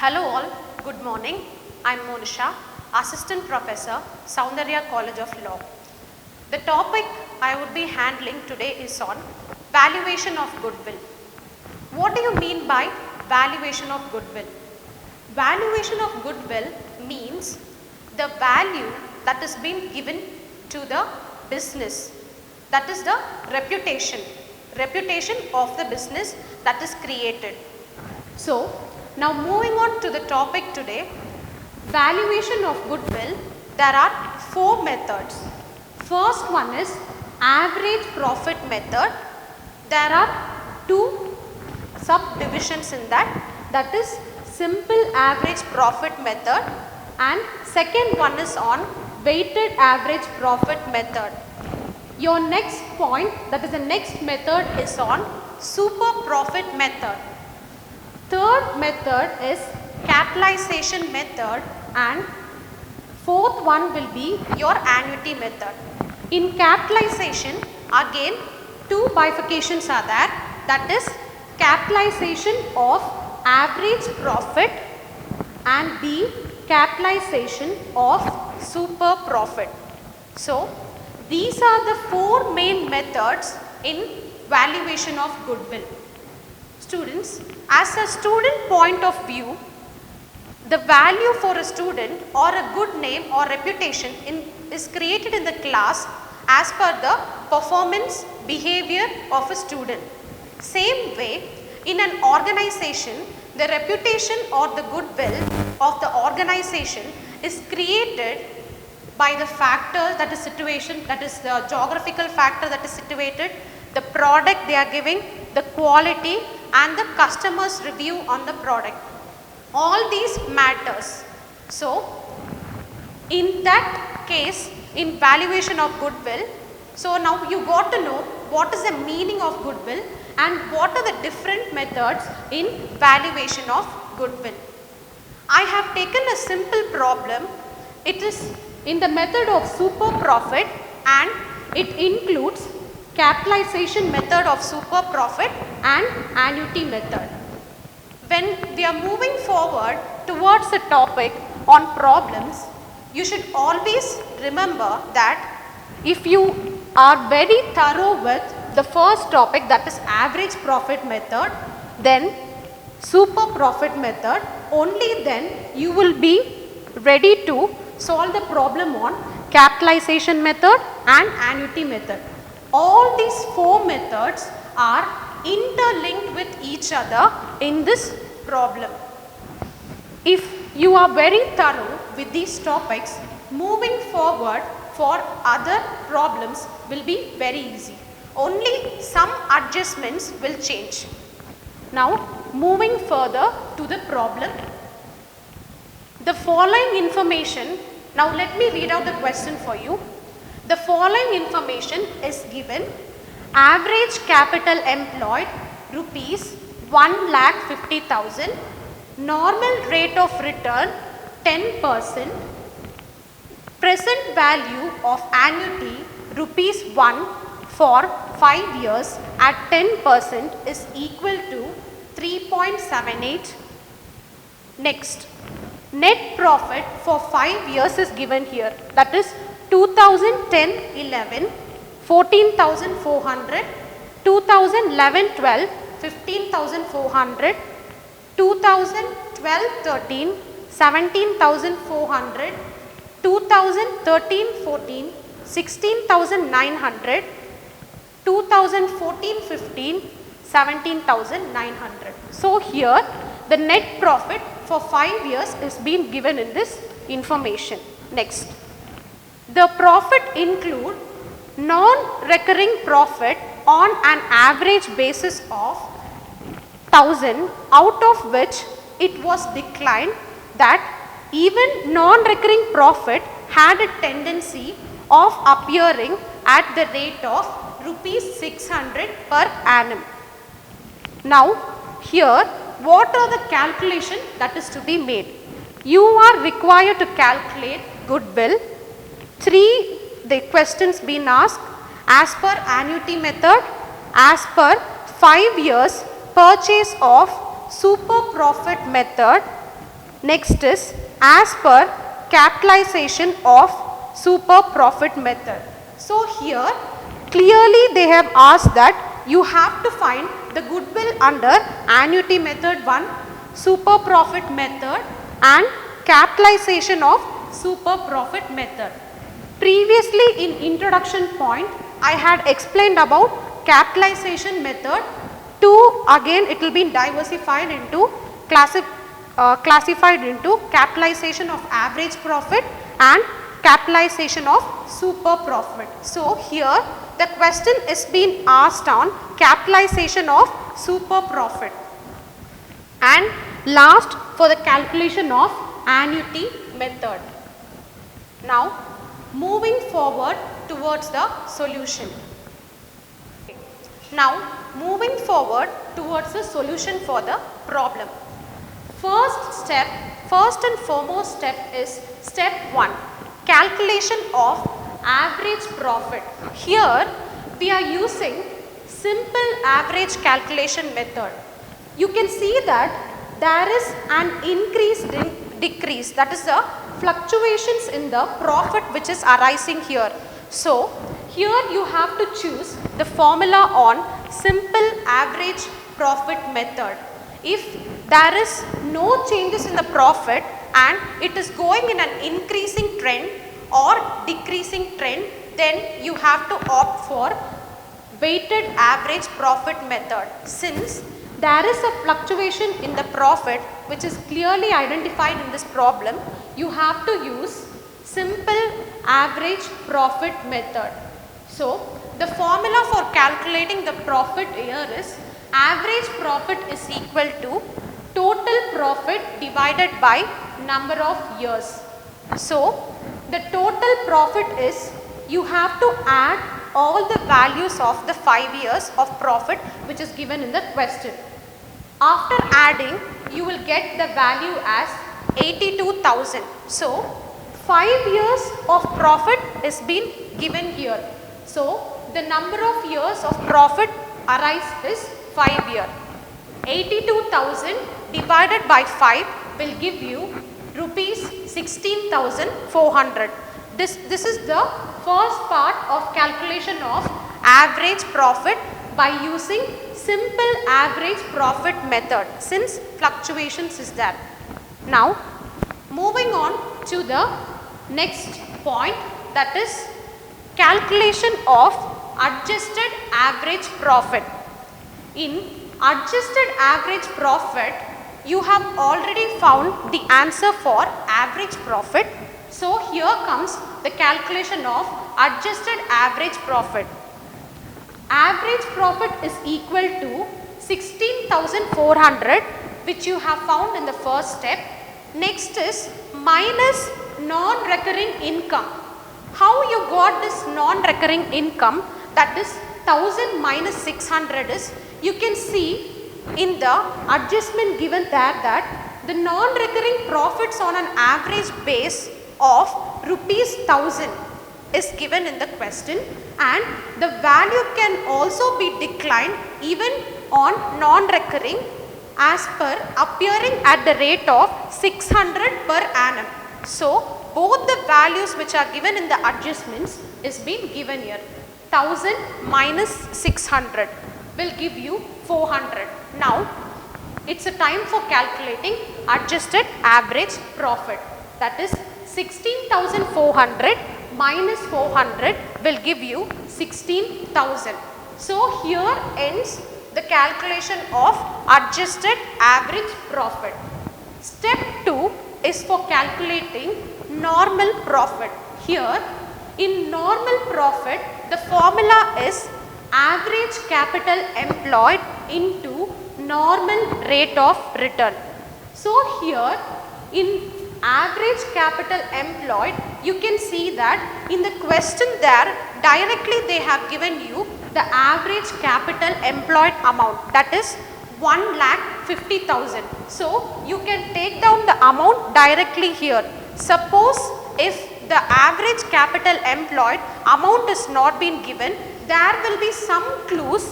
Hello all, good morning. I am Monisha, Assistant Professor, Soundarya College of Law. The topic I would be handling today is on valuation of goodwill. What do you mean by valuation of goodwill? Valuation of goodwill means the value that is being given to the business, that is the reputation of the business that is created. So, now moving on to the topic today, valuation of goodwill, there are 4 methods. First one is average profit method. There are 2 subdivisions in that is simple average profit method, and second one is on weighted average profit method. Your next point, that is the next method, is on super profit method. Third method is capitalization method, and fourth one will be your annuity method. In capitalization, again 2 bifurcations are there, that is capitalization of average profit and B, capitalization of super profit. So, these are the 4 main methods in valuation of goodwill. Students, as a student point of view, the value for a student or a good name or reputation is created in the class as per the performance behavior of a student. Same way, in an organization, the reputation or the goodwill of the organization is created by the factors, that is situation, that is the geographical factor that is situated, the product they are giving, the quality and the customer's review on the product. All these matters. So, in that case, in valuation of goodwill, so now you got to know what is the meaning of goodwill and what are the different methods in valuation of goodwill. I have taken a simple problem. It is in the method of super profit and it includes capitalization method of super profit and annuity method. When we are moving forward towards the topic on problems, you should always remember that if you are very thorough with the first topic, that is average profit method, then super profit method, only then you will be ready to solve the problem on capitalization method and annuity method. All these 4 methods are interlinked with each other in this problem. If you are very thorough with these topics, moving forward for other problems will be very easy. Only some adjustments will change. Now, moving further to the problem. The following information, now let me read out the question for you. The following information is given: average capital employed rupees 1,50,000, normal rate of return 10%, present value of annuity rupees 1 for 5 years at 10% is equal to 3.78. Next, net profit for 5 years is given here, that is 2010-11 14,400, 2011-12 15,400, 2012-13 17,400, 2013-14 16,900, 2014-15 17,900. So here the net profit for 5 years is being given in this information. Next, the profit include non-recurring profit on an average basis of 1,000, out of which it was declined that even non-recurring profit had a tendency of appearing at the rate of rupees 600 per annum. Now, here what are the calculation that is to be made? You are required to calculate goodwill. 3 the questions been asked as per annuity method, as per 5 years purchase of super profit method, Next is as per capitalization of super profit method. So here clearly they have asked that you have to find the goodwill under annuity method 1, super profit method and capitalization of super profit method. Previously in introduction point I had explained about capitalization method. 2 again it will be diversified into classified into capitalization of average profit and capitalization of super profit. So here the question is being asked on capitalization of super profit. And last for the calculation of annuity method. Now moving forward towards the solution. Now moving forward towards the solution for the problem. First and foremost step is step 1, calculation of average profit. Here we are using simple average calculation method. You can see that there is an increase decrease, that is the fluctuations in the profit which is arising here. So here you have to choose the formula on simple average profit method. If there is no changes in the profit and it is going in an increasing trend or decreasing trend, then you have to opt for weighted average profit method. Since there is a fluctuation in the profit which is clearly identified in this problem, you have to use simple average profit method. So the formula for calculating the profit here is average profit is equal to total profit divided by number of years. So the total profit is, you have to add all the values of the 5 years of profit which is given in the question. After adding you will get the value as 82,000. So 5 years of profit is been given here. So the number of years of profit arise is 5 years. 82,000 divided by 5 will give you rupees 16,400. This is the first part of calculation of average profit by using simple average profit method, since fluctuations is there. Now moving on to the next point, that is calculation of adjusted average profit. In adjusted average profit you have already found the answer for average profit. So here comes the calculation of adjusted average profit. Average profit is equal to 16,400 which you have found in the first step. Next is minus non-recurring income. How you got this non-recurring income, that is 1000 minus 600 is, you can see in the adjustment given there that the non-recurring profits on an average base of rupees 1000 is given in the question, and the value can also be declined even on non-recurring as per appearing at the rate of 600 per annum. So both the values which are given in the adjustments is being given here. 1000 minus 600 will give you 400. Now it's a time for calculating adjusted average profit, that is 16,400 minus 400 will give you 16,000. So here ends the calculation of adjusted average profit. Step 2 is for calculating normal profit. Here in normal profit the formula is average capital employed into normal rate of return. So here in average capital employed, you can see that in the question there directly they have given you the average capital employed amount, that is 1,50,000. So you can take down the amount directly here. Suppose if the average capital employed amount is not been given, there will be some clues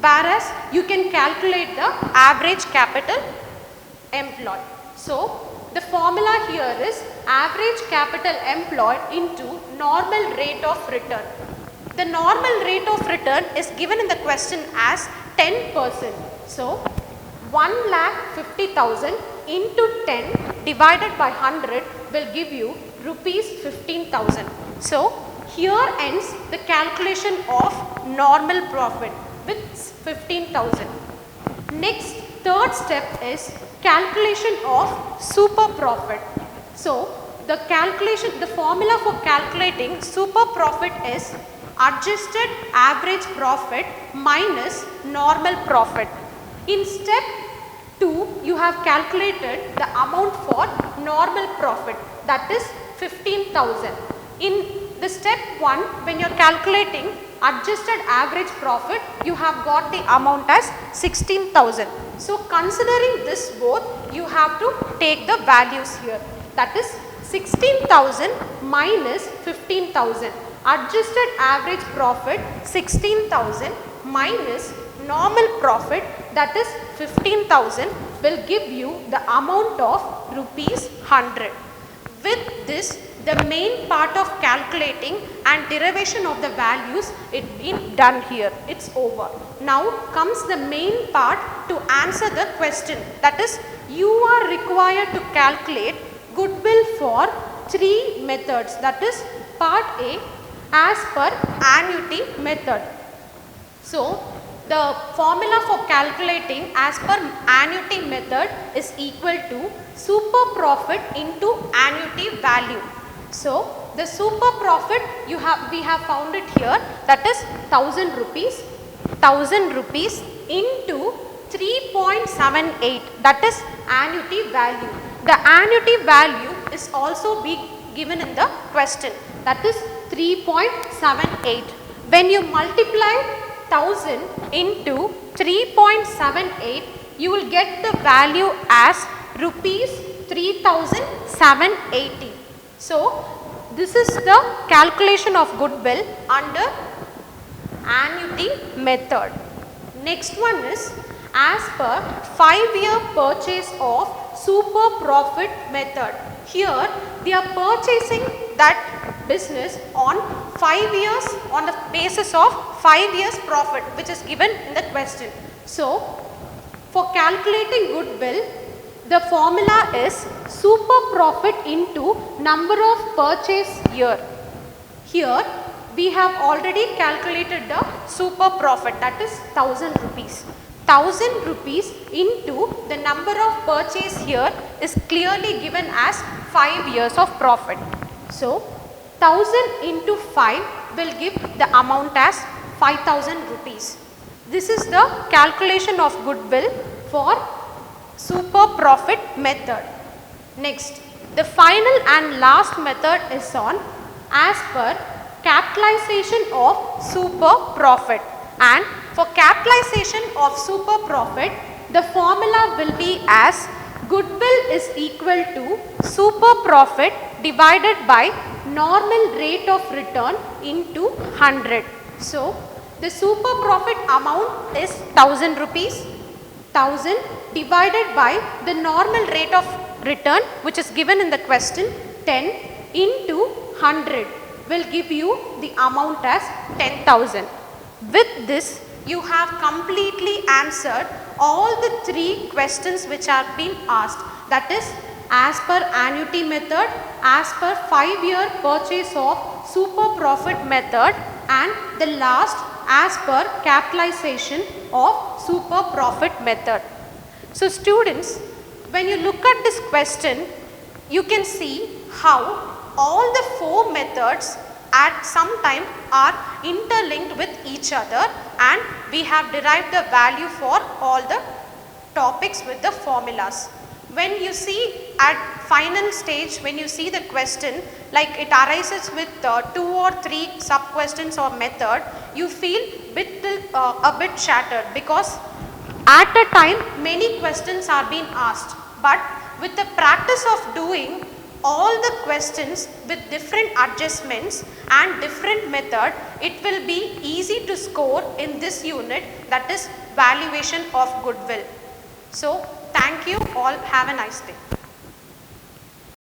whereas you can calculate the average capital employed. So the formula here is average capital employed into normal rate of return. The normal rate of return is given in the question as 10%. So, 1,50,000 into 10 divided by 100 will give you rupees 15,000. So, here ends the calculation of normal profit with 15,000. Next, third step is calculation of super profit. So, the formula for calculating super profit is adjusted average profit minus normal profit. In step 2, you have calculated the amount for normal profit, that is 15,000. In the step 1, when you are calculating adjusted average profit, you have got the amount as 16,000. So, considering this both, you have to take the values here, that is 16,000 minus 15,000. Adjusted average profit 16,000 minus normal profit, that is 15,000, will give you the amount of rupees 100. With this, the main part of calculating and derivation of the values it been done here. It's over. Now comes the main part to answer the question, that is you are required to calculate goodwill for 3 methods, that is part A as per annuity method. So, the formula for calculating as per annuity method is equal to super profit into annuity value. So, the super profit we have found it here, that is 1,000 rupees. 1,000 rupees into 3.78, that is annuity value. The annuity value is also be given in the question, that is 3.78. When you multiply 1,000 into 3.78, you will get the value as rupees 3,780. So, this is the calculation of goodwill under annuity method. Next one is as per 5-year purchase of super profit method. Here they are purchasing that business on 5 years, on the basis of 5 years profit, which is given in the question. So, for calculating goodwill, the formula is super profit into number of purchase year. Here we have already calculated the super profit, that is 1,000 rupees. 1,000 rupees into the number of purchase year is clearly given as 5 years of profit. So, 1,000 into 5 will give the amount as 5,000 rupees. This is the calculation of goodwill for super profit method. Next, the final and last method is on as per capitalization of super profit. And for capitalization of super profit, the formula will be as goodwill is equal to super profit divided by normal rate of return into 100. So, the super profit amount is 1,000 rupees. 1,000 divided by the normal rate of return, which is given in the question, 10 into 100 will give you the amount as 10,000. With this, you have completely answered all the 3 questions which have been asked, that is as per annuity method, as per 5-year purchase of super profit method, and the last as per capitalization of super profit method. So, students, when you look at this question, you can see how all the 4 methods at some time are interlinked with each other, and we have derived the value for all the topics with the formulas. When you see at final stage, when you see the question, like it arises with 2 or 3 sub questions or method, you feel a bit shattered, because at a time many questions are being asked, but with the practice of doing all the questions with different adjustments and different method, it will be easy to score in this unit, that is valuation of goodwill. So, thank you all, have a nice day.